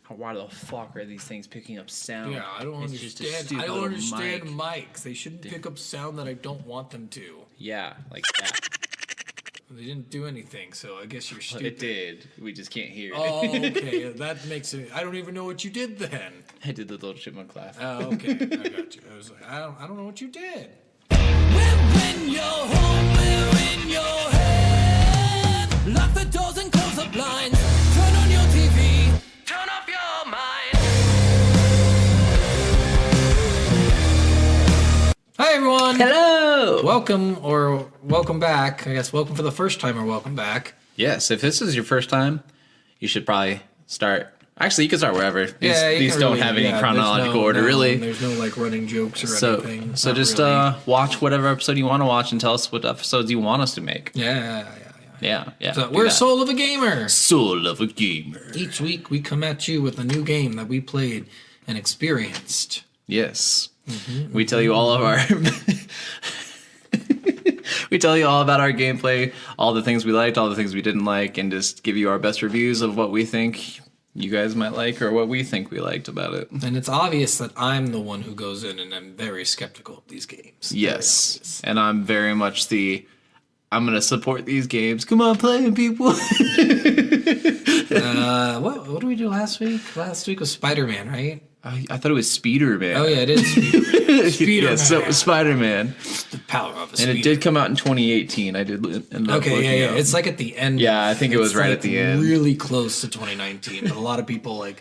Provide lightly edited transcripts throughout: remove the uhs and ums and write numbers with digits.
Why the fuck are these things picking up sound? Yeah, I don't understand. I don't understand mics. They shouldn't pick up sound that I don't want them to. Yeah, like that. They didn't do anything, so I guess you're stupid. It did. We just can't hear it. Oh, okay. That makes it. I don't even know what you did then. I did the little chipmunk laugh. Oh, okay. I got you. I was like, I don't know what you did. When you're home, we're in your head. Lock the doors and close the blinds. Turn on your TV. Turn off your mind. Hi, everyone. Hello! Welcome back. I guess welcome for the first time or welcome back. Yes, if this is your first time, you should probably start. Actually, you can start wherever. These don't have any chronological order, really. There's no like running jokes or anything. So just watch whatever episode you want to watch and tell us what episodes you want us to make. Yeah. So we're Soul of a Gamer. Soul of a Gamer. Each week we come at you with a new game that we played and experienced. Yes. We tell you all of our... We tell you all about our gameplay, all the things we liked, all the things we didn't like, and just give you our best reviews of what we think you guys might like or what we think we liked about it. And it's obvious that I'm the one who goes in and I'm very skeptical of these games. Yes. And I'm very much I'm going to support these games. Come on, play them, people. What did we do last week? Last week was Spider-Man, right? I thought it was Speeder-Man. Oh, yeah, it is Speeder-Man. Yeah, so it was Spider-Man. The power of a Speeder. And it did come out in 2018. I did end up looking yeah. up. It's like at the end. Yeah, I think it was right at the end. Really close to 2019. But a lot of people beat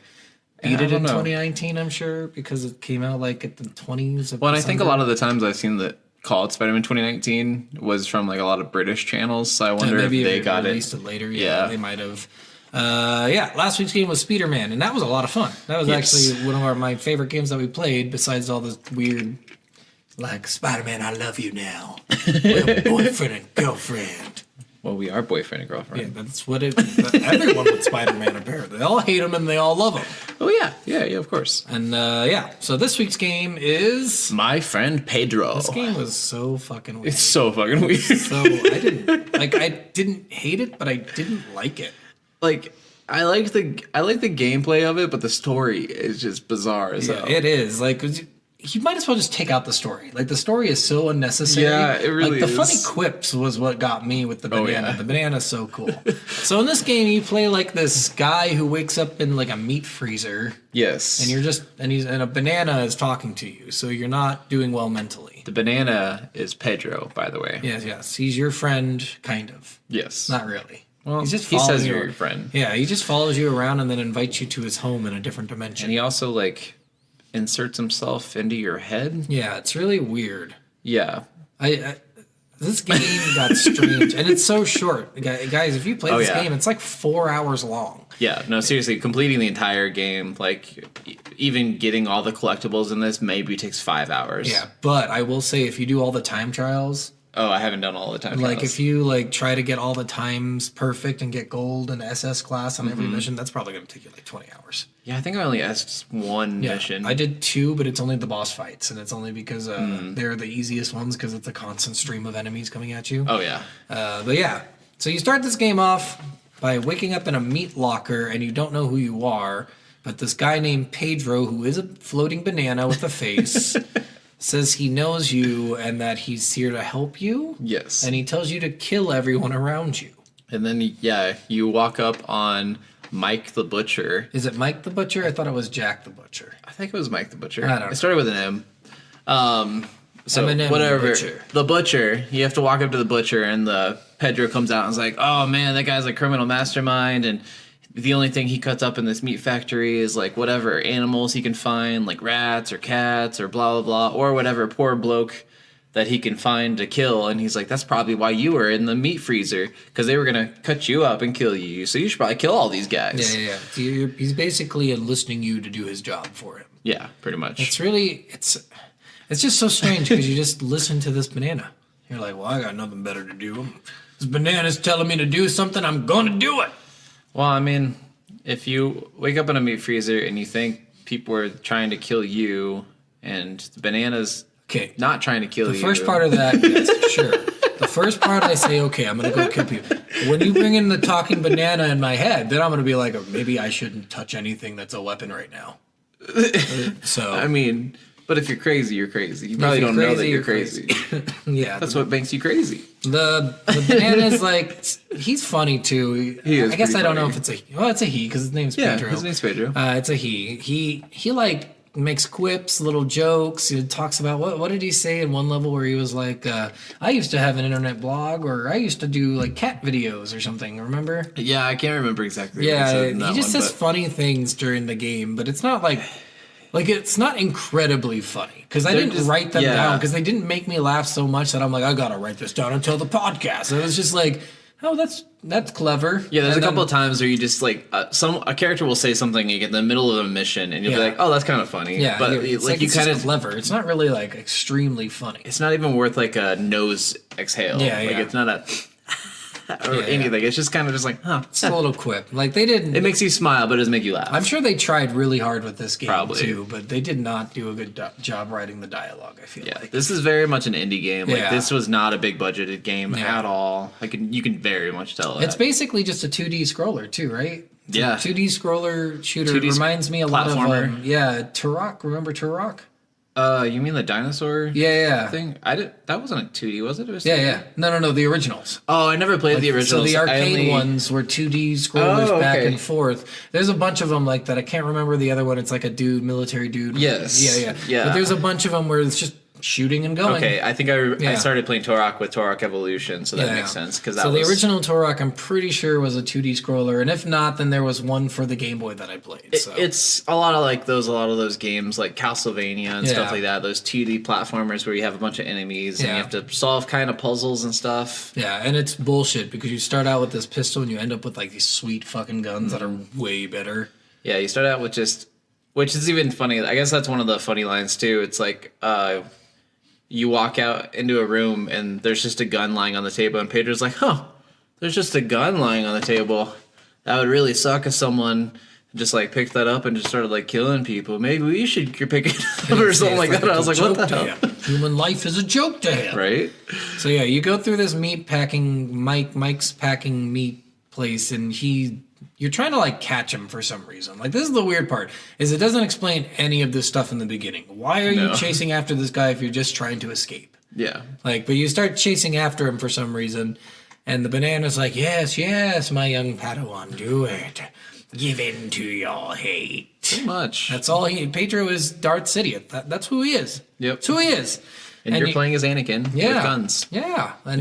it in 2019, I'm sure, because it came out like at the 20s of Well, and I December. think a lot of the times I've seen that called Spider-Man 2019 was from like a lot of British channels, so I wonder if they got released it later. Yeah, they might have. Last week's game was Spider-Man, and that was a lot of fun. That was actually one of my favorite games that we played, besides all this weird, like, Spider-Man, I love you now. We're boyfriend and girlfriend. Well, we are boyfriend and girlfriend. Yeah, that's what everyone with Spider-Man, apparently. They all hate him and they all love him. Oh, yeah, of course. And, so this week's game is... My Friend Pedro. This game was so fucking weird. It's so fucking weird. So, I didn't hate it, but I didn't like it. Like, I like the gameplay of it, but the story is just bizarre as hell. It is. Like, you might as well just take out the story. Like, the story is so unnecessary. Yeah, it really is. The is. funny quips was what got me with the banana. Oh, yeah. The banana's so cool. So in this game, you play like this guy who wakes up in like a meat freezer. Yes. And a banana is talking to you, so you're not doing well mentally. The banana is Pedro, by the way. Yes. He's your friend, kind of. Yes. Not really. Well, he says you're your friend. Yeah, he just follows you around and then invites you to his home in a different dimension. And he also, like, inserts himself into your head. Yeah, it's really weird. Yeah. This game got strange, and it's so short. Guys, if you play this game, it's like 4 hours long. Yeah, no, seriously, completing the entire game, like, even getting all the collectibles in this maybe takes 5 hours. Yeah, but I will say if you do all the time trials... Oh, I haven't done all the time trials. Like, if you, try to get all the times perfect and get gold and SS class on every mission, that's probably going to take you, 20 hours. Yeah, I think I only asked one mission. I did 2, but it's only the boss fights, and it's only because they're the easiest ones because it's a constant stream of enemies coming at you. Oh, yeah. So you start this game off by waking up in a meat locker, and you don't know who you are, but this guy named Pedro, who is a floating banana with a face... says he knows you and that he's here to help you. Yes. And he tells you to kill everyone around you. And then, you walk up on Mike the Butcher. Is it Mike the Butcher? I thought it was Jack the Butcher. I think it was Mike the Butcher. I don't know. It started with an M. So M&M whatever. the Butcher. The Butcher. You have to walk up to the Butcher, and the Pedro comes out and is like, oh, man, that guy's a criminal mastermind, and... the only thing he cuts up in this meat factory is, whatever animals he can find, like rats or cats or blah, blah, blah, or whatever poor bloke that he can find to kill. And he's like, that's probably why you were in the meat freezer, because they were going to cut you up and kill you. So you should probably kill all these guys. Yeah. He's basically enlisting you to do his job for him. Yeah, pretty much. It's just so strange because you just listen to this banana. You're like, well, I got nothing better to do. This banana's telling me to do something, I'm going to do it. Well, I mean, if you wake up in a meat freezer and you think people are trying to kill you and the banana's not trying to kill you. The first part of that, yes, sure. The first part I say, okay, I'm going to go kill people. when you bring in the talking banana in my head, then I'm going to be like, oh, maybe I shouldn't touch anything that's a weapon right now. So I mean, but if you're crazy, you're crazy. You probably don't know that you're crazy. Yeah, That's what makes you crazy. the banana's like, he's funny too. He is I guess I don't know funny. if it's a he because his name's Pedro. His name's Pedro. It's a he. He like makes quips, little jokes. He talks about what did he say in one level where he was like, I used to have an internet blog, or I used to do like cat videos or something. Remember? Yeah, I can't remember exactly. What he Yeah, said in he that just one, says funny things during the game, but it's not like it's not incredibly funny because I They're didn't just- write them yeah. down because they didn't make me laugh so much that I'm like, I gotta write this down until the podcast. It was just like, oh, that's clever. Yeah, there's And a couple of then- times where you just like a character will say something like, in the middle of a mission, and you'll Yeah. be like, "Oh, that's kind of funny." Yeah, but it's like you it's kind just of, clever. It's not really like extremely funny. it's not even worth like a nose exhale. Yeah, like yeah. it's not a or Yeah, anything. It's just kind of just like, huh. It's a little quip. Like they didn't. It makes you smile, but it doesn't make you laugh. I'm sure they tried really hard with this game Probably. too, but they did not do a good job writing the dialogue. I feel Yeah, like. this is very much an indie game. Like Yeah. this was not a big budgeted game Yeah. at all. You can very much tell that. It's basically just a 2D scroller too, right? It's a Yeah. 2D scroller shooter. 2D Reminds me a lot of platformer. Turok. Remember Turok? You mean the dinosaur Yeah. thing? That wasn't a 2D, was it? It was Yeah, 3D? yeah. No, the originals. Oh, I never played the So originals. the I arcade only- ones were 2D scrollers Oh, back okay. and forth. There's a bunch of them like that. I can't remember the other one. It's like a dude, military dude. Yes. Yeah. Yeah. But there's a bunch of them where it's just shooting and going. Okay, I think I Yeah. started playing Turok with Turok Evolution, so that Yeah. makes sense. Because So the original Turok, I'm pretty sure was a 2D scroller, and if not, then there was one for the Game Boy that I played. So. It's a lot of those games like Castlevania and Yeah. stuff like that. Those 2D platformers where you have a bunch of enemies and Yeah. you have to solve kind of puzzles and stuff. Yeah, and it's bullshit because you start out with this pistol and you end up with like these sweet fucking guns that are way better. Yeah, you start out with just, which is even funny. I guess that's one of the funny lines too. It's like you walk out into a room and there's just a gun lying on the table, and Pedro's like, "Huh, there's just a gun lying on the table. That would really suck if someone just like picked that up and just started like killing people. Maybe we should pick it up or something like that." I was like, "What the hell?" Human life is a joke to him. Right? So yeah, you go through this meat packing, Mike's packing meat place, and you're trying to like catch him for some reason. Like this is the weird part, is it doesn't explain any of this stuff in the beginning. Why are you No. chasing after this guy if you're just trying to escape? Yeah. Like, but you start chasing after him for some reason, and the banana's like, yes, my young Padawan, do it. Give in to your hate. Pretty much. That's all Pedro is Darth Sidious. That's who he is. Yep. That's who he is. and you're playing as Anakin with guns. Yeah, but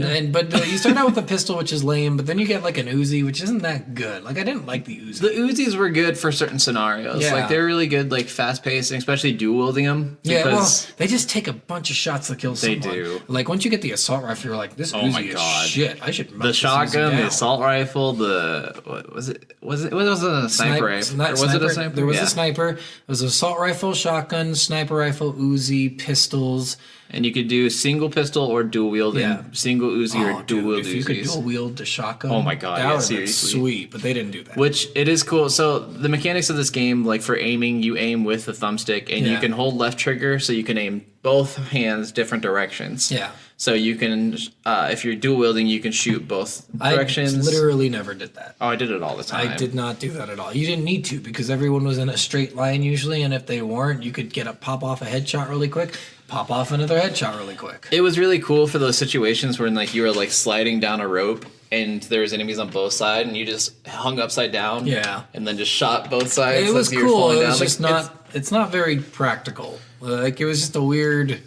you start out with a pistol, which is lame, but then you get like an Uzi, which isn't that good. Like I didn't like the Uzi. The Uzis were good for certain scenarios. Yeah. Like they're really good, like fast paced, and especially dual wielding them. Yeah, well, Because they just take a bunch of shots to kill someone. do. Like once you get the assault rifle, you're like, this Oh Uzi my is God. shit. I should melt the this shotgun, Uzi the down. assault rifle, the what was it? Was it a sniper rifle? Not Or was it sniper. a sniper? There was Yeah. a sniper. It was assault rifle, shotgun, sniper rifle, Uzi, pistols. And you could do single pistol or dual wield, Yeah. and single Uzi or dual dude, wield if you could Uzis. dual wield the shotgun. Oh my God, that yeah, would've been seriously. sweet. But they didn't do that. Which it is cool. So the mechanics of this game, like for aiming, you aim with the thumbstick, and you Yeah. can hold left trigger, so you can aim both hands different directions. Yeah. So you can, if you're dual wielding, you can shoot both directions. I literally never did that. Oh, I did it all the time. I did not do that at all. You didn't need to because everyone was in a straight line usually, and if they weren't, you could pop off a headshot really quick, pop off another headshot really quick. It was really cool for those situations when like you were like sliding down a rope and there was enemies on both sides, and you just hung upside down. Yeah. And then just shot both sides. It was as you were cool. falling It down. was Like, just not. It's not very practical. Like it was just a weird.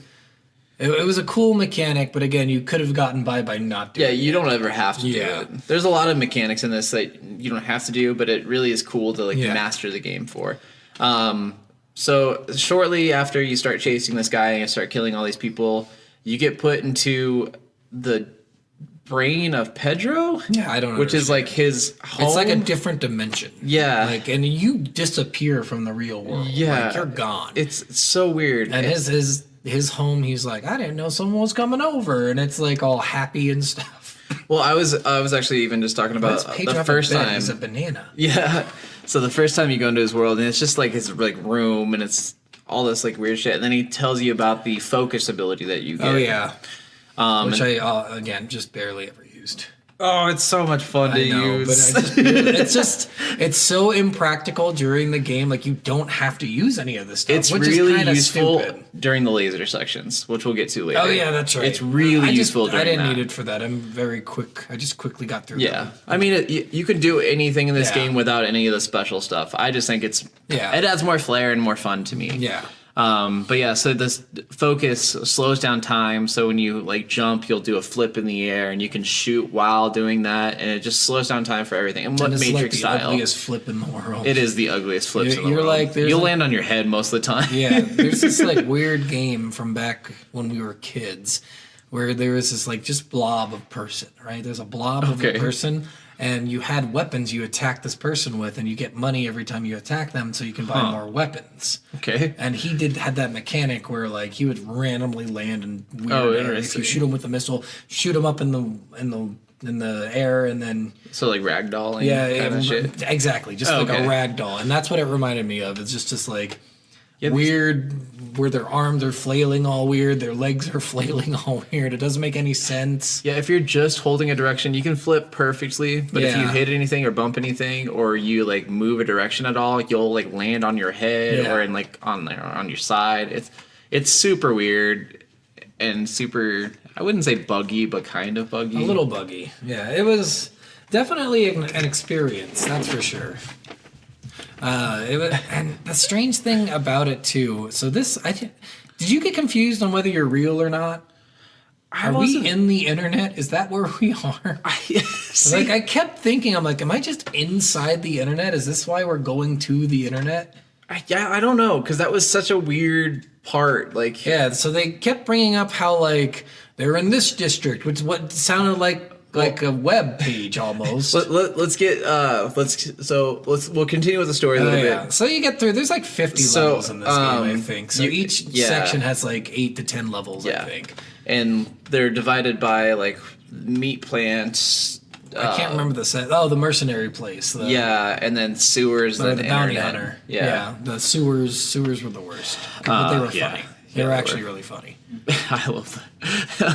It was a cool mechanic, but again, you could have gotten by not doing. Yeah, you don't ever have to Yeah. do it. There's a lot of mechanics in this that you don't have to do, but it really is cool to like Yeah. master the game for. So shortly after you start chasing this guy and you start killing all these people, you get put into the brain of Pedro. Yeah, I don't know. Which is like his home. It's like a different dimension. Yeah. Like, and you disappear from the real world. Yeah. Like, you're gone. It's so weird. And his home, he's like, I didn't know someone was coming over, and it's like all happy and stuff. Well, I was actually even just talking about That's Pedro the off first bed. time. He's a banana. Yeah. So the first time you go into his world, and it's just like his like room, and it's all this like weird shit. And then he tells you about the focus ability that you get. Oh yeah. Which and- I again just barely ever used. Oh, it's so much fun to I know, use. but it's so impractical during the game. Like, you don't have to use any of this stuff. It's which really is kinda useful stupid. during the laser sections, which we'll get to later. Oh yeah, that's right. It's really useful during I didn't that. need it for that. I'm very quick. I just quickly got through. Yeah, them. I mean, you can do anything in this Yeah. game without any of the special stuff. I just think it adds more flair and more fun to me. Yeah. But yeah, so this focus slows down time. So when you like jump, you'll do a flip in the air, and you can shoot while doing that, and it just slows down time for everything. And what And it's Matrix like the style? ugliest flip in the world. It is the ugliest flips in the You're world. like, there's you'll a- land on your head most of the time. Yeah, there's this like weird game from back when we were kids where there was this like just blob of person, right? There's a blob of a Okay. person, and you had weapons you attack this person with, and you get money every time you attack them, so you can buy more weapons. Okay. And he had that mechanic where like he would randomly land in weird Oh, areas. If interesting. you shoot him with a missile, shoot him up in the air, and then So like ragdolling yeah, kind of shit. exactly, just Oh, like okay. a rag doll, and that's what it reminded me of. It's just like Yeah, weird, where their arms are flailing all weird, their legs are flailing all weird. It doesn't make any sense. Yeah, if you're just holding a direction, you can flip perfectly. But if you Yeah. hit anything or bump anything, or you like move a direction at all, you'll like land on your head Yeah. or in like on your side. It's super weird and super. I wouldn't say buggy, but kind of buggy. A little buggy. Yeah, it was definitely an experience, that's for sure. And the strange thing about it too. So did you get confused on whether you're real or not? Are we wasn't- in the internet? Is that where we are? See, Like, I kept thinking, I'm like, am I just inside the internet? Is this why we're going to the internet? I don't know, because that was such a weird part. Like, Yeah, so they kept bringing up how, like, they're in this district, which what sounded like a web page almost. let's we'll continue with the story a little bit. So you get through, there's like 50 So, levels in this game, I think. So each yeah. section has like 8 to 10 levels, I think. And they're divided by like meat plants. I can't remember the set. Oh, the mercenary place. Yeah, and then sewers, Or then the bounty internet. hunter. Yeah. The sewers were the worst. But they were yeah. funny. Yeah, They were they actually were. really funny. I love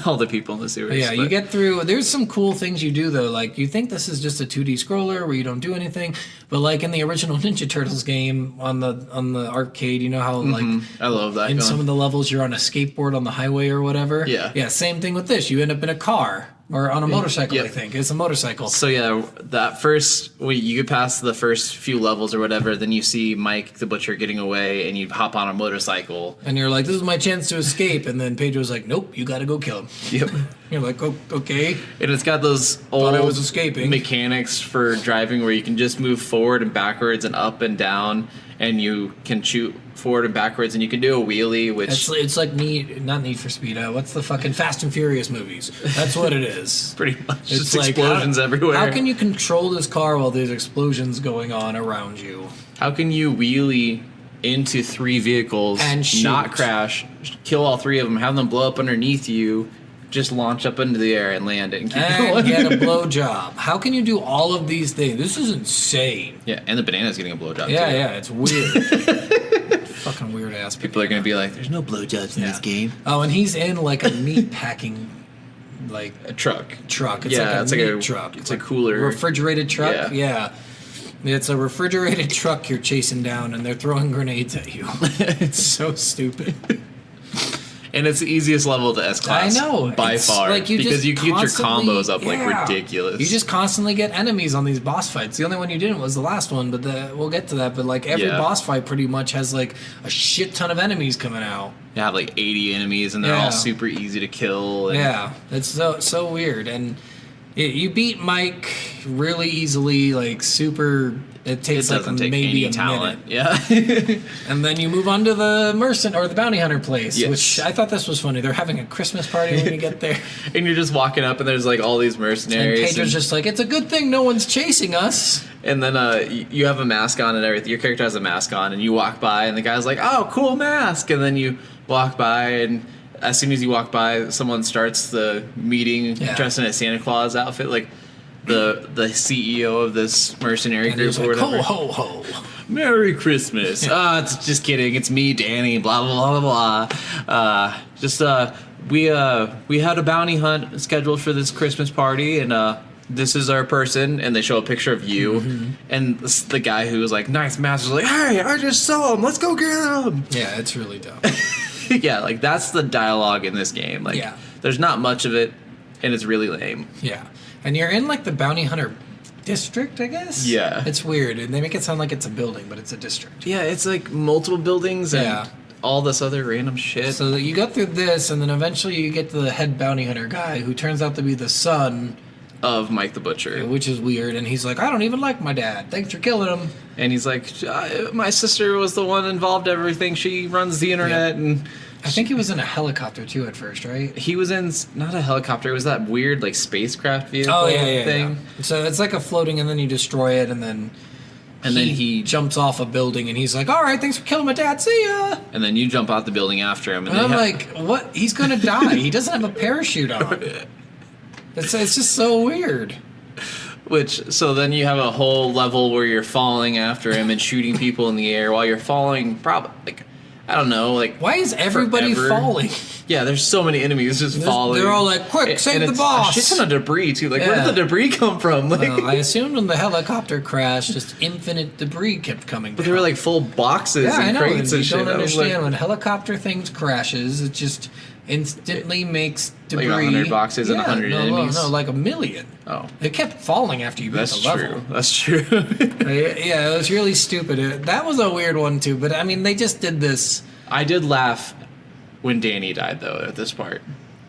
all the people in the sewers. But yeah, you but- get through. There's some cool things you do though. Like, you think this is just a 2D scroller where you don't do anything, but like in the original Ninja Turtles game on the arcade, you know how like I love that. in going. some of the levels you're on a skateboard on the highway or whatever. Yeah. Yeah. Same thing with this. You end up in a car or on a motorcycle. Yeah. I think it's a motorcycle. So yeah, that first you get past the first few levels or whatever, then you see Mike the Butcher getting away, and you hop on a motorcycle. And you're like, this is my chance to escape. And then Pedro's like, nope, you got to go kill him. Yep. You're like, oh, okay. And it's got those Thought I old was escaping. mechanics for driving where you can just move forward and backwards and up and down, and you can shoot forward and backwards, and you can do a wheelie, which It's like not Need for Speed. What's the fucking Fast and Furious movies? That's what it is. pretty much It's just like, explosions everywhere. How can you control this car while there's explosions going on around you? How can you wheelie into 3 vehicles And shoot. not crash, kill all 3 of them, have them blow up underneath you, just launch up into the air and land it and keep And going? get a blowjob. How can you do all of these things? This is insane. Yeah, and the banana's getting a blowjob Yeah, too. yeah, it's weird. Fucking weird ass. People are gonna be like, "There's no blowjobs in this game." Oh, and he's in like a meat packing like A truck. truck. It's Yeah, like a it's like meat a- truck. it's a cooler. refrigerated truck. Yeah. Yeah. It's a refrigerated truck you're chasing down, and they're throwing grenades at you. It's so stupid. And it's the easiest level to S class. I know by It's far, like you because just you get your constantly- combos up like yeah. ridiculous. You just constantly get enemies on these boss fights. The only one you didn't was the last one, but we'll get to that. But like every Yeah. boss fight pretty much has like a shit ton of enemies coming out. you have like 80 enemies, and they're Yeah. all super easy to kill. And Yeah, it's so weird, and you beat Mike really easily, like super. It it takes like doesn't take maybe any a talent. minute, Yeah. and then you move on to the merchant or the bounty hunter place, Yes. which I thought this was funny. They're having a Christmas party when you get there, And you're just walking up, and there's like all these and mercenaries. Pedro's just like, "It's a good thing no one's chasing us." And then you have a mask on and everything. Your character has a mask on, and you walk by, and the guy's like, "Oh, cool mask!" And then you walk by, and as soon as you walk by, someone starts the meeting Yeah. dressed in a Santa Claus outfit, like the CEO of this mercenary And group he's or like, whatever. "Ho ho ho." Merry Christmas! It's just kidding. It's me, Danny. Blah blah blah blah blah. We had a bounty hunt scheduled for this Christmas party, and this is our person, and they show a picture of you, and the guy who was like, Ninth Master's like, hey, I just saw him, let's go get him. Yeah, it's really dumb. Yeah, like, that's the dialogue in this game. Like, there's not much of it, and it's really lame. Yeah. And you're in, like, the bounty hunter district, I guess? Yeah. It's weird, and they make it sound like it's a building, but it's a district. Yeah, it's, like, multiple buildings and all this other random shit. So you go through this, and then eventually you get to the head bounty hunter guy, who turns out to be the son of Mike the Butcher. Which is weird, and he's like, I don't even like my dad. Thanks for killing him. And he's like, my sister was the one involved in everything. She runs the internet, and... I think he was in a helicopter, too, at first, right? He was in, not a helicopter, it was that weird, like, spacecraft vehicle thing. Yeah. So it's like a floating, and then you destroy it, and then... And then he jumps off a building, and he's like, all right, thanks for killing my dad, see ya! And then you jump out the building after him. And I'm like, what? He's gonna die. He doesn't have a parachute on. It's just so weird. So then you have a whole level where you're falling after him and shooting people in the air while you're falling, probably, like, I don't know, like... Why is everybody falling? Yeah, there's so many enemies falling. They're all like, quick, save the boss! A shit ton of debris, too. Like, where did the debris come from? Like, I assumed when the helicopter crashed, just infinite debris kept coming down. But they were like full boxes and crates and shit. You don't understand, when helicopter things crashes, it just instantly makes debris. Like 100 boxes and 100 enemies? No, like 1,000,000. Oh. It kept falling after you beat the level. That's true. Yeah, it was really stupid. That was a weird one, too. But, I mean, they just did this. I did laugh when Danny died, though, at this part.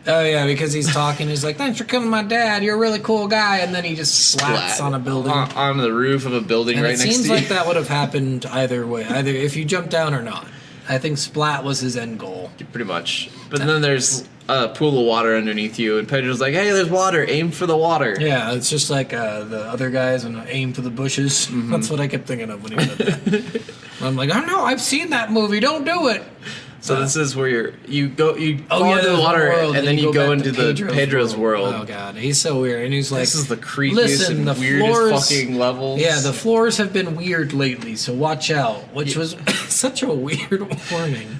Oh, yeah, because he's talking. He's like, thanks for killing my dad. You're a really cool guy. And then he just slats on a building. On the roof of a building right next to you. It seems like that would have happened either way. Either if you jump down or not. I think splat was his end goal. Pretty much. But then there's a pool of water underneath you, and Pedro's like, hey, there's water. Aim for the water. Yeah, it's just like the other guys and aim for the bushes. Mm-hmm. That's what I kept thinking of when he said that. I'm like, oh, no, I've seen that movie. Don't do it. So this is where you fall into the water, and then you go into Pedro's world. Oh, God. He's so weird. And he's like, this is the creepiest and weirdest fucking levels. Yeah, the floors have been weird lately, so watch out. Which was such a weird warning.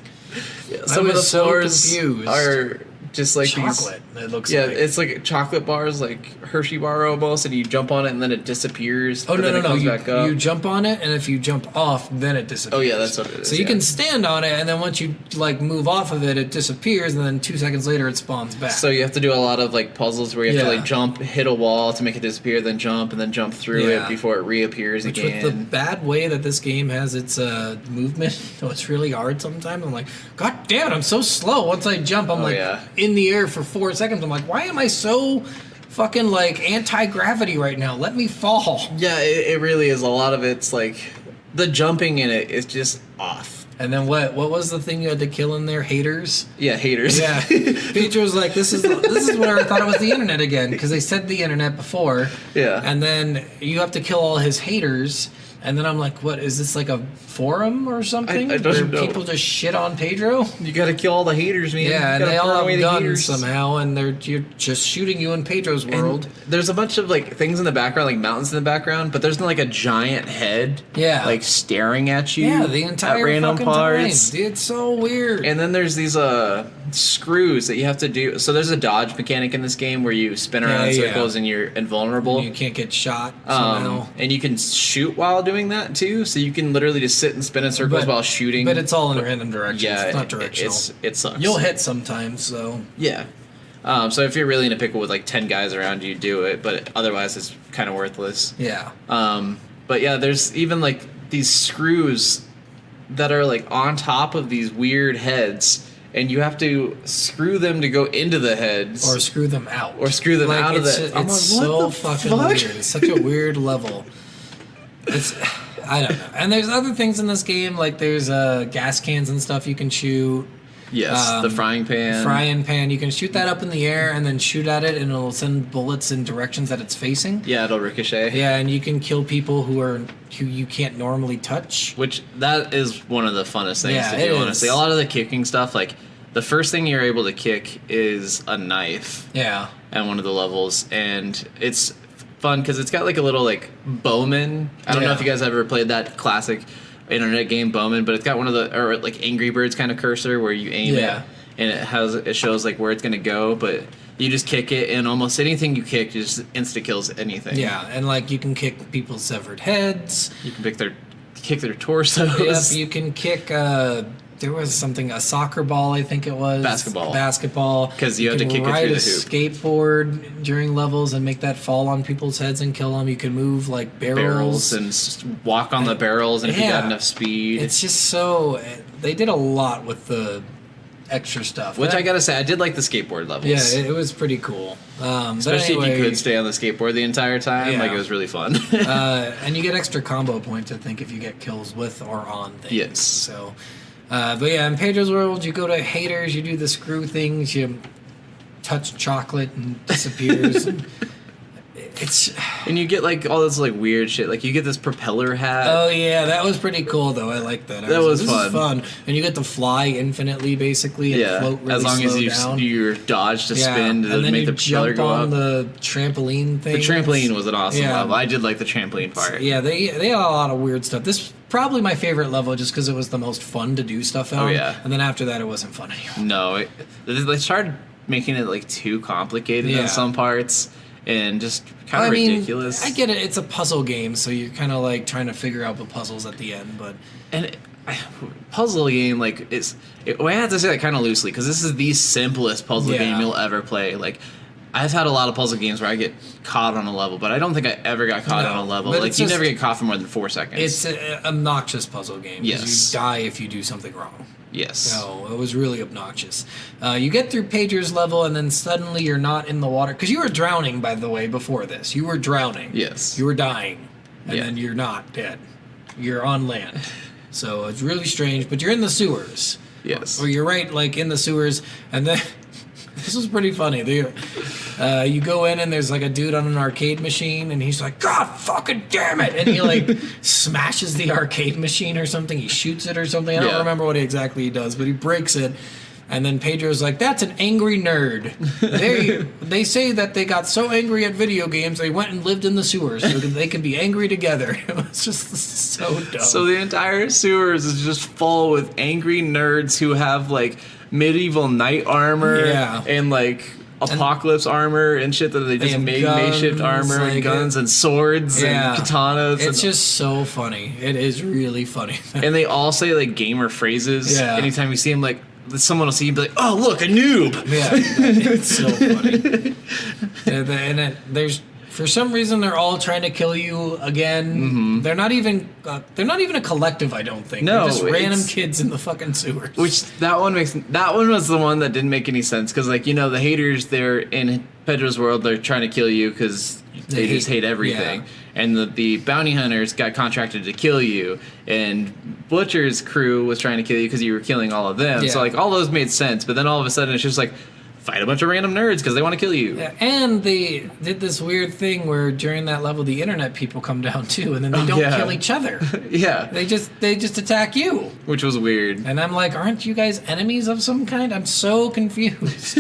Yeah, some of the floors confused. are just like chocolate. It looks like it's like chocolate bars, like Hershey bar almost, and you jump on it and then it disappears. Oh, no, comes back up. You jump on it, and if you jump off, then it disappears. Oh yeah, that's what it is. So you can stand on it, and then once you like move off of it, it disappears, and then 2 seconds later it spawns back. So you have to do a lot of like puzzles where you have to like jump, hit a wall to make it disappear, then jump, and then jump through it before it reappears again. With the bad way that this game has its movement, so it's really hard sometimes. I'm like, God damn it, I'm so slow. Once I jump, I'm in the air for 4 seconds. I'm like, why am I so fucking like anti-gravity right now? Let me fall. Yeah, it really is. A lot of it's like the jumping in it is just off. And then what was the thing you had to kill in there? Haters? Yeah, haters. Yeah. Pedro's like, this is where I thought it was the internet again, because they said the internet before. Yeah. And then you have to kill all his haters. And then I'm like, what, is this like a forum or something? I don't know. People just shit on Pedro? You gotta kill all the haters, man. Yeah, and they all have guns somehow, and you're just shooting you in Pedro's world. And there's a bunch of like things in the background, like mountains in the background, but there's not like a giant head like staring at you. Yeah, the entire at random fucking parts. time. It's so weird. And then there's these screws that you have to do. So there's a dodge mechanic in this game where you spin around in circles and you're invulnerable. And you can't get shot somehow. And you can shoot while doing that too, so you can literally just sit and spin in circles while shooting. But it's all in random directions. Yeah, it's not directional. It sucks. You'll hit sometimes, so yeah. So if you're really in a pickle with like 10 guys around you, do it. But otherwise, it's kind of worthless. Yeah. But yeah, there's even like these screws that are like on top of these weird heads. And you have to screw them to go into the heads. Or screw them out. Or screw them out of the... It's so fucking weird. It's such a weird level. I don't know. And there's other things in this game, like there's gas cans and stuff you can shoot. Yes, the frying pan. Frying pan. You can shoot that up in the air and then shoot at it, and it'll send bullets in directions that it's facing. Yeah, it'll ricochet. Yeah, and you can kill people who you can't normally touch. Which, that is one of the funnest things to do, honestly. A lot of the kicking stuff, like, the first thing you're able to kick is a knife. Yeah. At one of the levels, and it's fun because it's got like a little like Bowman. I don't know if you guys ever played that classic internet game Bowman, but it's got one of the like Angry Birds kind of cursor where you aim it and it shows like where it's gonna go, but you just kick it, and almost anything you kick just insta kills anything. Yeah, and like you can kick people's severed heads. You can kick their torsos. Yep, you can kick. There was something, a soccer ball, I think it was. Basketball. Because you have to kick it ride through a the hoop. skateboard during levels and make that fall on people's heads and kill them. You can move like barrels And walk on the barrels, and if you got enough speed. It's just so. They did a lot with the extra stuff. Which I gotta say, I did like the skateboard levels. Yeah, it was pretty cool. Especially if you could stay on the skateboard the entire time. Yeah. Like, it was really fun. And you get extra combo points, I think, if you get kills with or on things. Yes. So, but yeah, in Pedro's world, you go to haters, you do the screw things, you touch chocolate and it disappears. And you get like all this like weird shit. Like you get this propeller hat. Oh yeah, that was pretty cool though. I like that. That was this fun. Is fun. And you get to fly infinitely basically and float really as long as you down. your dodge to spin and to then make you the propeller jump go on up. the trampoline thing. The trampoline was an awesome Yeah. level. I did like the trampoline part. Yeah, they had a lot of weird stuff. This is probably my favorite level just because it was the most fun to do stuff on. Oh, yeah. And then after that, it wasn't fun anymore. No, they started making it like too complicated in some parts and just kind of ridiculous. I get it. It's a puzzle game, so you're kind of like trying to figure out the puzzles at the end. But puzzle game, like I have to say that kind of loosely because this is the simplest puzzle game you'll ever play. Like, I've had a lot of puzzle games where I get caught on a level, but I don't think I ever got caught on a level. Like, you never get caught for more than 4 seconds. It's an obnoxious puzzle game. Yes. You die if you do something wrong. Yes. So it was really obnoxious. You get through Pedro's level, and then suddenly you're not in the water. Because you were drowning, by the way, before this. You were drowning. Yes. You were dying. And then you're not dead. You're on land. So it's really strange. But you're in the sewers. Yes. Or you're right, like, in the sewers. And then... This was pretty funny. You go in and there's like a dude on an arcade machine and he's like, God fucking damn it! And he like smashes the arcade machine or something. He shoots it or something. I don't remember what exactly he does, but he breaks it. And then Pedro's like, that's an angry nerd. They say that they got so angry at video games they went and lived in the sewers so they can be angry together. It was just so dumb. So the entire sewers is just full with angry nerds who have like medieval knight armor and like apocalypse armor and shit that they just made makeshift armor and guns and swords and katanas. It's just so funny. It is really funny. And they all say like gamer phrases anytime you see them. Like, someone will see you and be like, oh, look, a noob. Yeah, it's so funny. And there's, for some reason, they're all trying to kill you again. Mm-hmm. They're not even a collective, I don't think. No, they're just random kids in the fucking sewers. Which that one was the one that didn't make any sense because, like, you know, the haters, they're in Pedro's world, they're trying to kill you because they just hate everything. Yeah. And the bounty hunters got contracted to kill you, and Butcher's crew was trying to kill you because you were killing all of them. Yeah. So, like, all those made sense, but then all of a sudden it's just like, fight a bunch of random nerds because they want to kill you. Yeah, and they did this weird thing where during that level the internet people come down too, and then they don't kill each other. Yeah, they just attack you, which was weird. And I'm like, aren't you guys enemies of some kind? I'm so confused.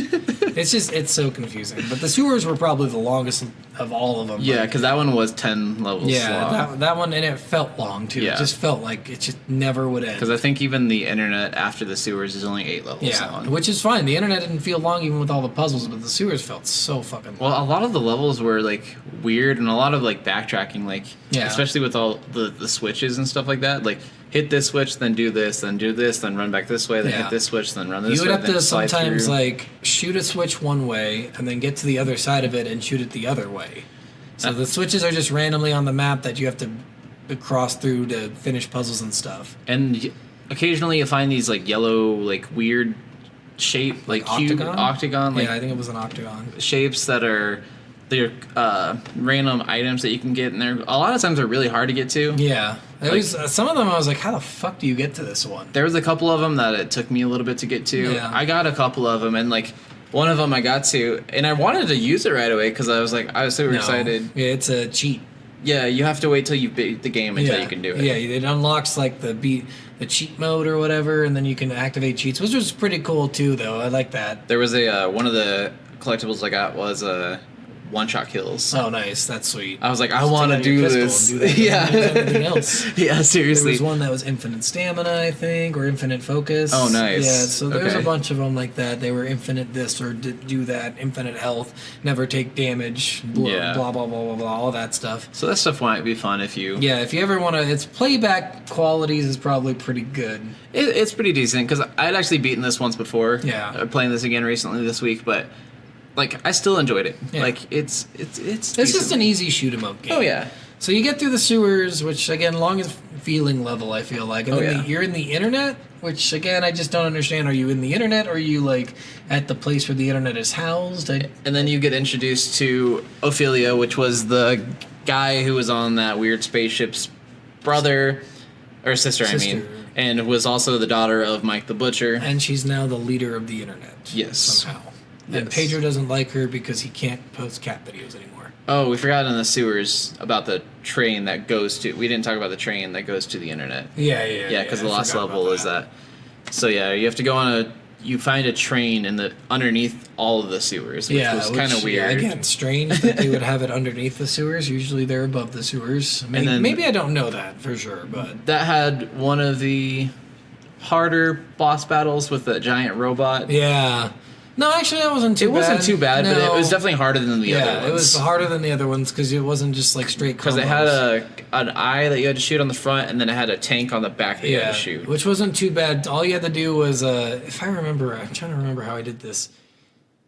It's so confusing. But the sewers were probably the longest of all of them. Yeah, because that one was 10 levels long. Yeah, that one, and it felt long too. Yeah. It just felt like it just never would end. Because I think even the internet after the sewers is only 8 levels long. Which is fine. The internet didn't feel long even with all the puzzles, but the sewers felt so fucking long. Well, a lot of the levels were like weird and a lot of like backtracking, like especially with all the switches and stuff like that. Like, hit this switch, then do this, then run back this way, then hit this switch, then run this way. You would have to sometimes like shoot a switch one way and then get to the other side of it and shoot it the other way. So the switches are just randomly on the map that you have to cross through to finish puzzles and stuff. And occasionally you find these like yellow, like weird shape, like cube octagon. Like, yeah, I think it was an octagon. Shapes that are random items that you can get, and they're a lot of times they're really hard to get to. Yeah, some of them I was like, how the fuck do you get to this one? There was a couple of them that it took me a little bit to get to. Yeah. I got a couple of them, and like one of them I got to, and I wanted to use it right away because I was super excited. Yeah, it's a cheat. Yeah, you have to wait till you beat the game until you can do it. Yeah, it unlocks like the cheat mode or whatever, and then you can activate cheats, which was pretty cool too, though. I like that. There was one of the collectibles I got was a one-shot kills. Oh, nice. That's sweet. I was like, I want to do this. Yeah. Anything else. Yeah, seriously. There was one that was infinite stamina, I think, or infinite focus. Oh, nice. Yeah, so there's Okay. a bunch of them like that. They were infinite this or do that, infinite health, never take damage, blah, Yeah. blah, blah, blah, blah, blah, all that stuff. So that stuff might be fun if you... Yeah, if you ever want to, its playback qualities is probably pretty good. It's pretty decent, because I'd actually beaten this once before. Yeah. Playing this again recently this week, but... Like, I still enjoyed it. Yeah. Like, it's Just an easy shoot 'em up game. Oh, yeah. So you get through the sewers, which again, longest feeling level, I feel like. And Oh, then yeah. you're in the internet, which again, I just don't understand. Are you in the internet, or are you like at the place where the internet is housed? And then you get introduced to Ophelia, which was the guy who was on that weird spaceship's brother, or sister, I mean. And was also the daughter of Mike the Butcher. And she's now the leader of the internet. Yes. Somehow. And Yes. Pedro doesn't like her because he can't post cat videos anymore. Oh, we forgot in the sewers about the train that goes to... We didn't talk about the train that goes to the internet. Yeah. Yeah, because the I last forgot level about is that. So yeah, you have to go on a... You find a train in the underneath all of the sewers, which was kind of weird. Yeah, again, strange that they would have it underneath the sewers. Usually they're above the sewers. Maybe, then- maybe I don't know that for sure, but... That had one of the harder boss battles with the giant robot. Yeah. No, actually, that wasn't too bad. It wasn't too bad, but it No. was definitely harder than the other Yeah, ones. it was harder than the other ones because it wasn't just like straight combos. Because it had an eye that you had to shoot on the front, and then it had a tank on the back that you had to shoot. which wasn't too bad. All you had to do was, if I remember, I'm trying to remember how I did this.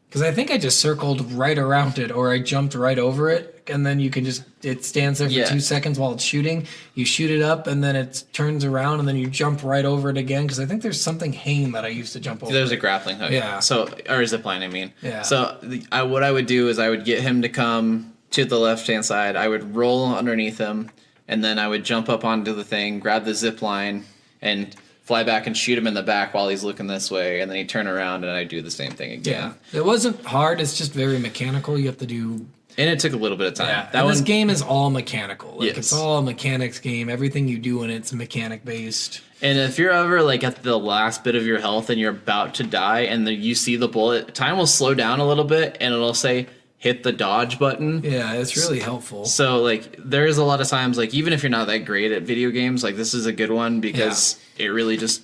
Because I think I just circled right around it, or I jumped right over it, and then you can just, it stands there for Yeah. 2 seconds while it's shooting. You shoot it up, and then it turns around, and then you jump right over it again. Because I think there's something hang that I used to jump over. There's a grappling hook. Yeah. So, or a zip line, I mean. Yeah. So, what I would do is I would get him to come to the left-hand side. I would roll underneath him, and then I would jump up onto the thing, grab the zip line, and fly back and shoot him in the back while he's looking this way, and then he'd turn around, and I'd do the same thing again. Yeah. It wasn't hard. It's just very mechanical. You have to do... And it took a little bit of time. Yeah, That and this one, game is all mechanical. Like, Yes. it's all a mechanics game. Everything you do in it's mechanic based. and if you're ever like at the last bit of your health and you're about to die, and then you see the bullet, time will slow down a little bit, and it'll say hit the dodge button. Yeah, it's really helpful. So like there's a lot of times, like even if you're not that great at video games, like this is a good one because it really just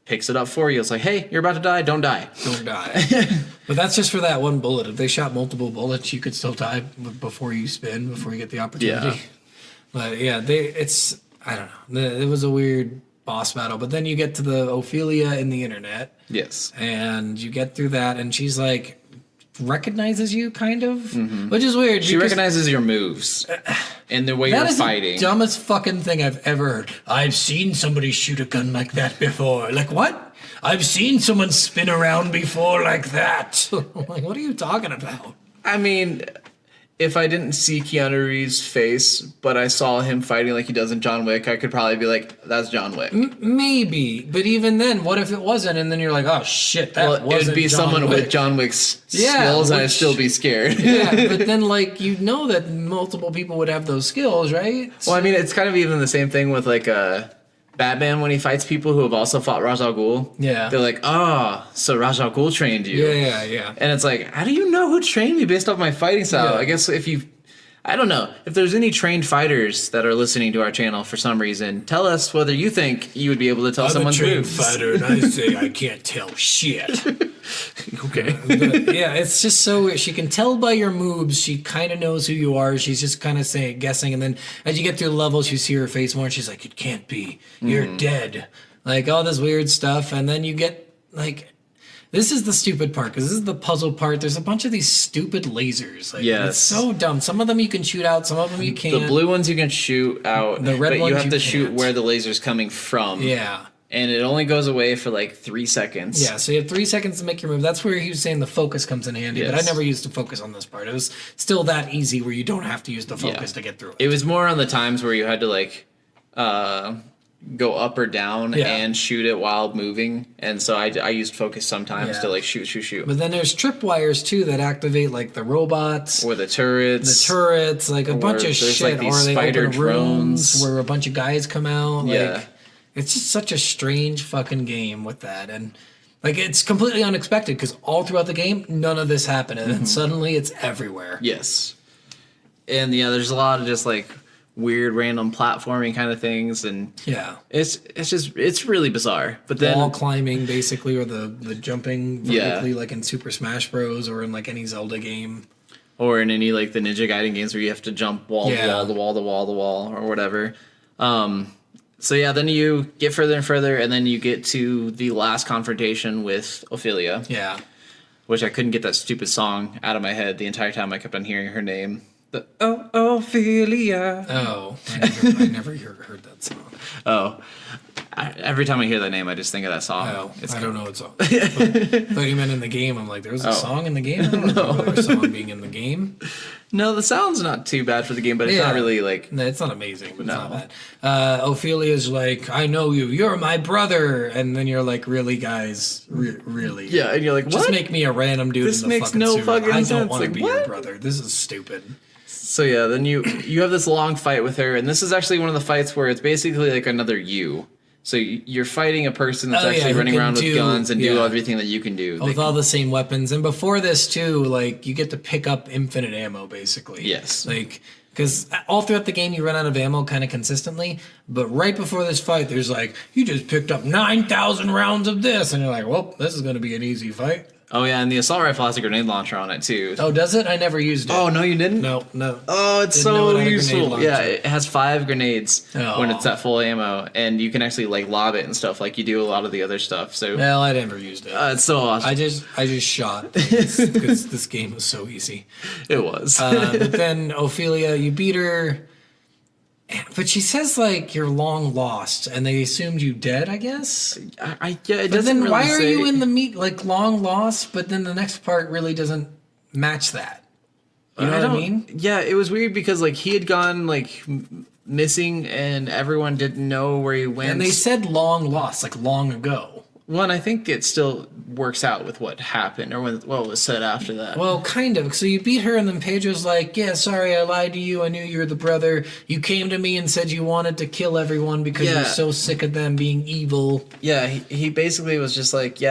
picks it up for you. It's like, hey, you're about to die, don't die. Don't die. But that's just for that one bullet. If they shot multiple bullets, you could still die before you spin, before you get the opportunity. Yeah. But yeah, it's I don't know. It was a weird boss battle. But then you get to the Ophelia in the internet, Yes. and you get through that, and she's like recognizes you kind of, which is weird. She because recognizes your moves and the way that you're is fighting. the dumbest fucking thing I've ever heard. I've seen somebody shoot a gun like that before. Like what? I've seen someone spin around before like that. I'm like, what are you talking about? I mean, if I didn't see Keanu Reeves' face, but I saw him fighting like he does in John Wick, I could probably be like, that's John Wick. Maybe, but even then, what if it wasn't? And then you're like, oh shit, that Well, wasn't it would be John someone Wick. with John Wick's Yeah, skills, and I'd which- still be scared. Yeah, but then like you know that multiple people would have those skills, right? Well, I mean, it's kind of even the same thing with like Batman when he fights people who have also fought Ra's al Ghul. Yeah. They're like, oh, so Ra's al Ghul trained you. Yeah. And it's like, how do you know who trained me based off my fighting style? Yeah. I guess if you... I don't know. If there's any trained fighters that are listening to our channel for some reason, tell us whether you think you would be able to tell someone's moves. and I say I can't tell shit. Okay. But, yeah, it's just so weird. She can tell by your moves. She kind of knows who you are. She's just kind of guessing, and then as you get through the levels, you see her face more, and she's like, "It can't be. You're dead." Like all this weird stuff, and then you get like. This is the stupid part because this is the puzzle part. There's a bunch of these stupid lasers. Like, Yes. it's so dumb. Some of them you can shoot out, some of them you can't. The blue ones you can shoot out, The red but you ones have you to shoot can't. where the laser's coming from. Yeah. And it only goes away for like 3 seconds. Yeah, so you have 3 seconds to make your move. That's where he was saying the focus comes in handy, but I Yes. never used to focus on this part. It was still that easy where you don't have to use the focus to get through it. It was more on the times where you had to like go up or down Yeah. and shoot it while moving. And so I used focus sometimes Yeah. to like shoot. But then there's tripwires too that activate like the robots, Or the turrets. like a bunch of there's, shit, like, these or they spider open rooms drones. where a bunch of guys come out. Like, Yeah. it's just such a strange fucking game with that, and like it's completely unexpected because all throughout the game none of this happened, and then suddenly it's everywhere. Yes. And yeah, there's a lot of just like weird random platforming kind of things, and Yeah. it's really bizarre. But then Wall climbing, basically, or the jumping Yeah. vertically, like in Super Smash Bros. Or in like any Zelda game. or in any like the Ninja Gaiden games where you have to jump wall Yeah. to wall to wall to wall to wall or whatever. So yeah, then you get further and further, and then you get to the last confrontation with Ophelia, Yeah. which I couldn't get that stupid song out of my head the entire time. I kept on hearing her name. The Ophelia. Oh, I never heard that song. Oh, every time I hear that name, I just think of that song. Oh, It's I don't know what song. I thought you meant in the game. I'm like, there was a song in the game? I don't remember a song being in the game. No, the sound's not too bad for the game, but it's not really like. No, it's not amazing, but No. it's not bad. Ophelia's like, I know you. You're my brother. And then you're like, really, guys? Really? Yeah, and you're like, what? Just make me a random dude This in the makes fucking no suit. fucking I don't sense. want to Like, be your what? brother. This is stupid. So yeah, then you have this long fight with her, and this is actually one of the fights where it's basically like another you. So you're fighting a person that's Oh, yeah, actually who running can around with do- guns and do yeah. everything that you can do. With all the same weapons. And before this, too, like, you get to pick up infinite ammo, basically. Yes. Like, because all throughout the game, you run out of ammo kind of consistently. But right before this fight, there's like, you just picked up 9,000 rounds of this. And you're like, well, this is going to be an easy fight. Oh yeah, and the assault rifle has a grenade launcher on it too. Oh, does it? I never used it. Oh no, you didn't? No. Oh, it's Didn't know it so had a grenade useful. launcher. Yeah, it has 5 grenades Oh. when it's at full ammo, and you can actually like lob it and stuff like you do a lot of the other stuff. So Well, I never used it. it's so awesome. I just shot because this game was so easy. It was. But then Ophelia, you beat her, but she says like you're long lost, and they assumed you dead, I guess. Yeah, it But doesn't then really why are say. you in the meat like long lost? But then the next part really doesn't match that. You know what I don't- mean? Yeah, it was weird because like he had gone like missing, and everyone didn't know where he went. And they said long lost, like long ago. One, I think it still works out with what happened or what was said after that. Well, kind of. So you beat her, and then Pedro's like, yeah, sorry, I lied to you. I knew you were the brother. You came to me and said you wanted to kill everyone because Yeah. you're so sick of them being evil. Yeah, he basically was just like,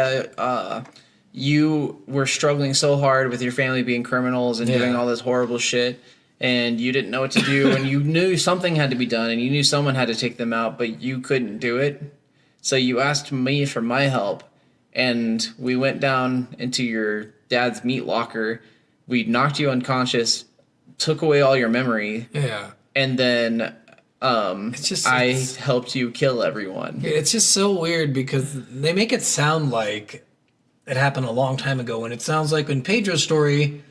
you were struggling so hard with your family being criminals and Yeah. doing all this horrible shit, and you didn't know what to do, and you knew something had to be done, and you knew someone had to take them out, but you couldn't do it. So you asked me for my help, and we went down into your dad's meat locker. We knocked you unconscious, took away all your memory, Yeah. and then I helped you kill everyone. It's just so weird because they make it sound like it happened a long time ago, and it sounds like in Pedro's story,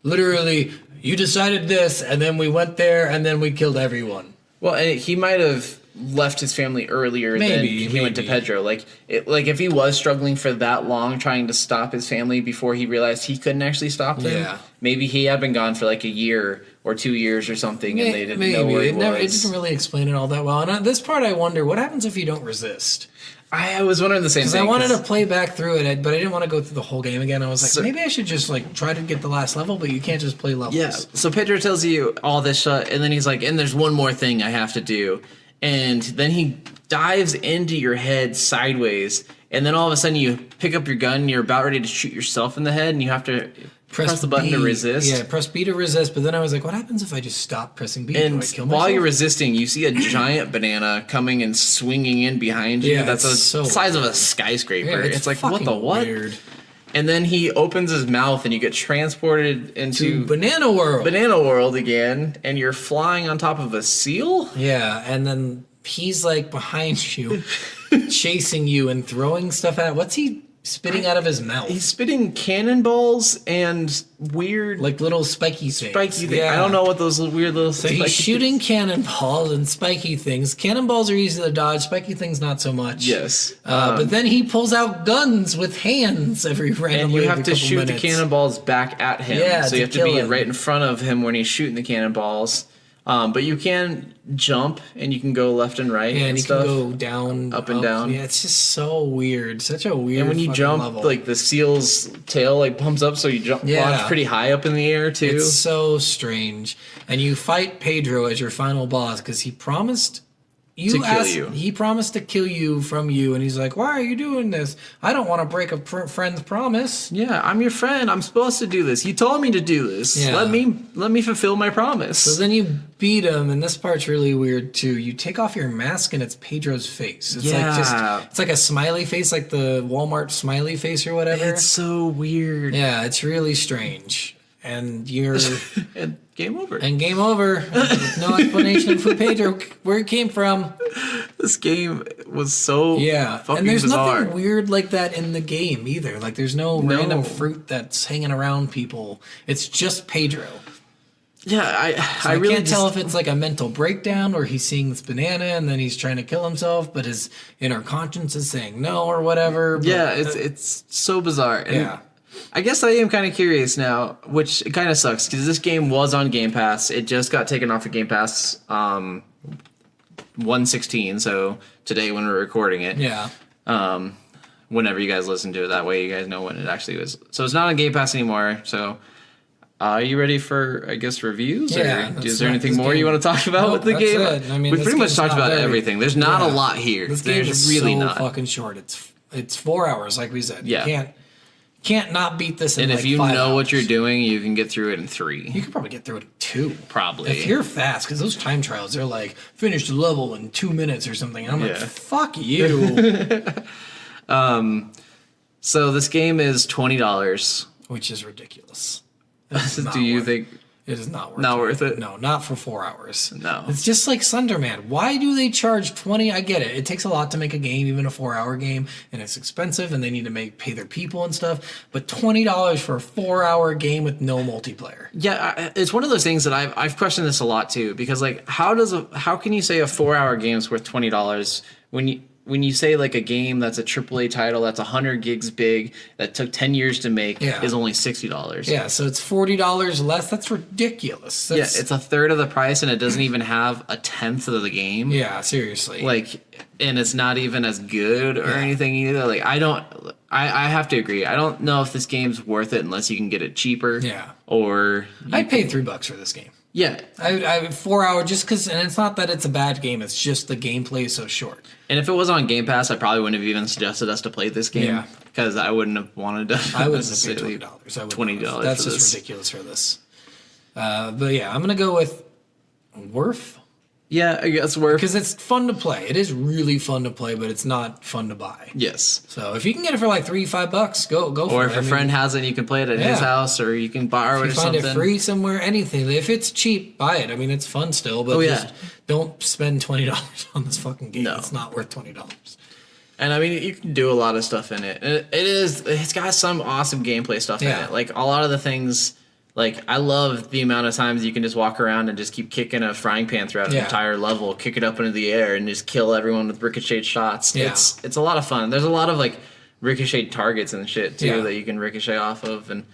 literally, you decided this, and then we went there, and then we killed everyone. Well, and he might have left his family earlier than he went to Pedro. Like if he was struggling for that long trying to stop his family before he realized he couldn't actually stop them, Yeah. maybe he had been gone for like a year or 2 years or something, and they didn't know where he was. It didn't really explain it all that well. And on this part, I wonder what happens if you don't resist. I was wondering the same Because thing. I wanted to play back through it, but I didn't want to go through the whole game again. I was like, So- maybe I should just like try to get the last level, but you can't just play levels. Yeah. So Pedro tells you all this shit, and then he's like, and there's one more thing I have to do. And then he dives into your head sideways, and then all of a sudden you pick up your gun, and you're about ready to shoot yourself in the head, and you have to press the button B. to resist. Yeah, press B to resist. But then I was like, what happens if I just stop pressing B? And Do I kill while myself? you're resisting, you see a giant banana coming and swinging in behind you. Yeah, That's the it's so size of a weird. skyscraper. Yeah, it's like, what fucking the what? Weird. And then he opens his mouth and you get transported into Banana World. Banana World again, and you're flying on top of a seal? Yeah, and then he's like behind you, chasing you and throwing stuff at. What's he spitting out of his mouth? He's spitting cannonballs and weird Like little spiky things. spiky things. I don't know what those weird little So spiky he's shooting cannonballs and spiky things. Cannonballs are easy to dodge. Spiky things not so much. Yes. But then he pulls out guns with hands every and randomly. you have every to couple shoot minutes. the cannonballs back at him. Yeah, so you to have to kill be him. right in front of him when he's shooting the cannonballs. But you can jump and you can go left and right Yeah, and and you stuff. can go down, Up and down. Yeah, it's just so weird. Such a weird. And when you fucking jump, level. like the seal's tail like pumps up, so you jump Yeah. launch pretty high up in the air too. It's so strange. And you fight Pedro as your final boss because he promised you asked, you. he promised to kill you from you, and he's like, "Why are you doing this? I don't want to break a friend's promise." Yeah, I'm your friend. I'm supposed to do this. You told me to do this. Yeah. Let me fulfill my promise. So then you beat him, and this part's really weird too. You take off your mask, and it's Pedro's face. It's it's like a smiley face, like the Walmart smiley face or whatever. It's so weird. Yeah, it's really strange. And you're And game over. and game over. With no explanation for Pedro where it came from. This game was so fucking and there's bizarre. nothing weird like that in the game either. Like there's no random fruit that's hanging around people. It's just Pedro. Yeah, I really can't tell if it's like a mental breakdown or he's seeing this banana and then he's trying to kill himself, but his inner conscience is saying no or whatever. But, yeah, it's so bizarre. And yeah. I guess I am kind of curious now, which it kind of sucks because this game was on Game Pass. It just got taken off of Game Pass 1/16, so today when we're recording it. Yeah. Whenever you guys listen to it, that way you guys know when it actually was. So it's not on Game Pass anymore. So are you ready for, I guess, reviews? Yeah. Or is there anything more you want to talk about with the that's game? it. I mean, we this pretty much game's talked not about very- everything. There's not a lot here. This game There's is really so not. fucking short. It's 4 hours, like we said. Yeah. You can't not beat this in And like if you 5 know what hours. you're doing, you can get through it in 3. You could probably get through it in 2. Probably. If you're fast, because those time trials, they're like, finish the level in 2 minutes or something. And I'm like, Yeah. fuck you. So this game is $20. Which is ridiculous. It's not Do you worth- think? It is not worth Not worth it? No, not for 4 hours. No. It's just like Sunderman. Why do they charge 20? I get it. It takes a lot to make a game, even a 4-hour game, and it's expensive, and they need to pay their people and stuff. But $20 for a 4-hour game with no multiplayer. Yeah, it's one of those things that I've questioned this a lot too, because like how can you say a 4-hour game is worth $20 when you say like a game that's a AAA title that's 100 gigs big that took 10 years to make is only $60. Yeah, so it's $40 less. That's ridiculous. Yeah, it's a third of the price and it doesn't even have a tenth of the game. Yeah, seriously. Like, and it's not even as good or anything either. Like, I have to agree. I don't know if this game's worth it unless you can get it cheaper. Yeah. Or I'd pay $3 for this game. yeah. I 4 hour just because, and it's not that it's a bad game. It's just the gameplay is so short. And if it was on Game Pass, I probably wouldn't have even suggested us to play this game. Yeah. Because I wouldn't have wanted to. I wouldn't have paid necessarily $20. I would $20 That's for just this. ridiculous for this. But yeah, I'm gonna go with worth Yeah, I guess worth. because it's fun to play. It is really fun to play, but it's not fun to buy. Yes. So if you can get it for like $3-5, go for it. Or if I a mean, friend has it, you can play it at his Yeah. house, or you can borrow it or you find something. it free somewhere, anything. If it's cheap, buy it. I mean, it's fun still, but just don't spend $20 on this fucking game. No. It's not worth $20. And I mean, you can do a lot of stuff in it. And it's got some awesome gameplay stuff in Yeah. it. Like a lot of the things, like I love the amount of times you can just walk around and just keep kicking a frying pan throughout an entire level, kick it up into the air, and just kill everyone with ricochet shots. Yeah. It's a lot of fun. There's a lot of like ricochet targets and shit too Yeah. that you can ricochet off of, and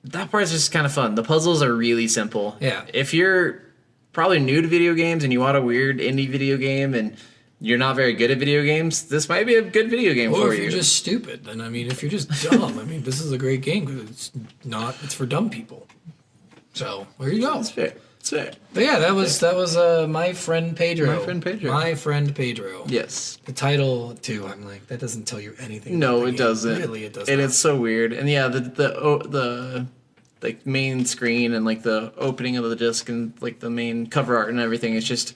that part's just kind of fun. The puzzles are really simple. Yeah. If you're probably new to video games and you want a weird indie video game and you're not very good at video games, this might be a good video game Or for if you. you're just stupid, then I mean, if you're just dumb, I mean, this is a great game because it's for dumb people. So there you go. It's fair. It's fair. But yeah, that was My Friend Pedro. My Friend Pedro. My Friend Pedro. Yes. The title too. I'm like, that doesn't tell you anything. No, about the it game. doesn't. Really, it does And not. it's so weird. And yeah, the like main screen and like the opening of the disc and like the main cover art and everything is just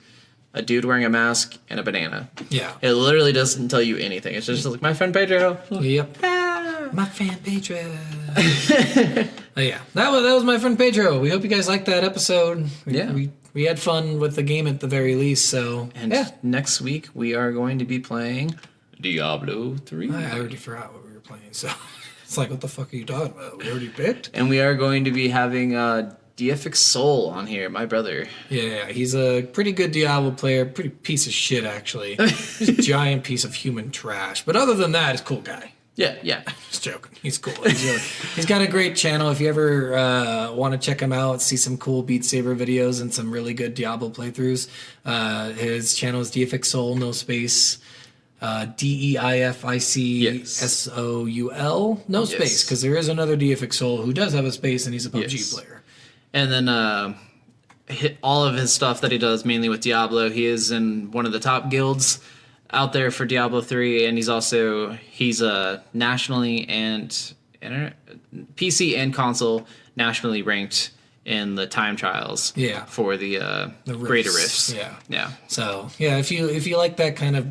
a dude wearing a mask and a banana. Yeah. It literally doesn't tell you anything. It's just like My Friend Pedro. Yep. My Friend Pedro. Yeah, that was My Friend Pedro. We hope you guys liked that episode. We had fun with the game at the very least. So And yeah, next week we are going to be playing Diablo 3. I already forgot what we were playing. So it's like, what the fuck are you talking about? We already picked. And we are going to be having DFX Soul on here, my brother. Yeah, he's a pretty good Diablo player. Pretty piece of shit, actually. Just a giant piece of human trash. But other than that, he's a cool guy. Yeah. Just joking. He's cool. He's got a great channel. If you ever want to check him out, see some cool Beat Saber videos and some really good Diablo playthroughs, his channel is DFX Soul, no space. DEIFICSOUL, no space, because there is another DFX Soul who does have a space and he's a PUBG player. And then all of his stuff that he does mainly with Diablo. He is in one of the top guilds out there for Diablo 3, and he's nationally and PC and console nationally ranked in the time trials. Yeah. For the Greater Rifts. Yeah. Yeah. So yeah, if you like that kind of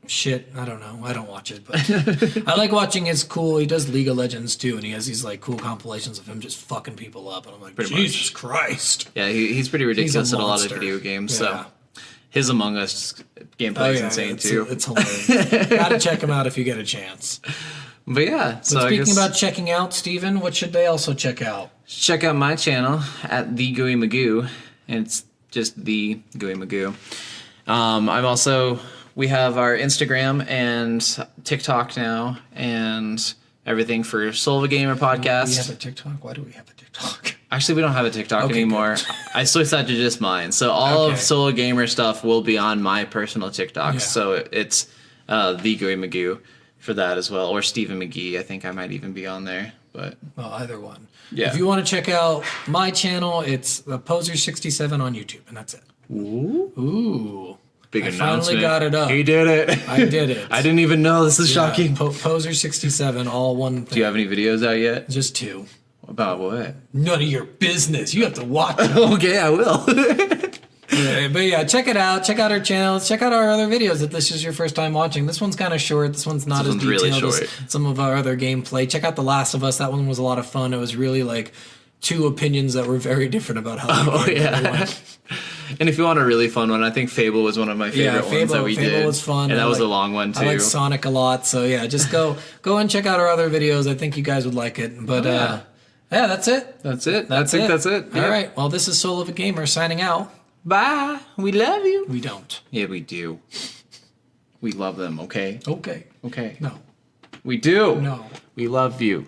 shit, I don't know. I don't watch it, but I like watching his cool. He does League of Legends too, and he has these like cool compilations of him just fucking people up, and I'm like, Jesus Christ. Yeah, he's pretty ridiculous at a lot of monster. video games. Yeah. So his Among Us gameplay is insane too. It's hilarious. Gotta check him out if you get a chance. But yeah, so speaking about checking out, Steven, what should they also check out? Check out my channel at The Gooey Magoo, and it's just The Gooey Magoo. We have our Instagram and TikTok now, and everything for Soul of a Gamer podcast. We have a TikTok? Why do we have a TikTok? Actually, we don't have a TikTok anymore. Good. I switched that to just mine. So all of Soul of a Gamer stuff will be on my personal TikTok. Yeah. So it's The Gooey Magoo for that as well, or Stephen McGee. I think I might even be on there. But well, either one. Yeah. If you want to check out my channel, it's Poser67 on YouTube, and that's it. Ooh. Big announcement. Finally got it up. He did it. I did it. I didn't even know. This is shocking. Poser67, all one thing. Do you have any videos out yet? Just 2. About what? None of your business. You have to watch them. Okay, I will. But yeah, check it out. Check out our channels. Check out our other videos if this is your first time watching. This one's kind of short. This one's not as detailed really short. as some of our other gameplay. Check out The Last of Us. That one was a lot of fun. It was really like 2 opinions that were very different about how the game really went. And if you want a really fun one, I think Fable was one of my favorite ones that we did. Fable was fun. And that was a long one too. I like Sonic a lot. So yeah, just go and check out our other videos. I think you guys would like it. But yeah, that's it. That's it. That's it. All right. Well, this is Soul of a Gamer signing out. Bye. We love you. We don't. Yeah, we do. We love them, okay? Okay. Okay. No. We do. No. We love you.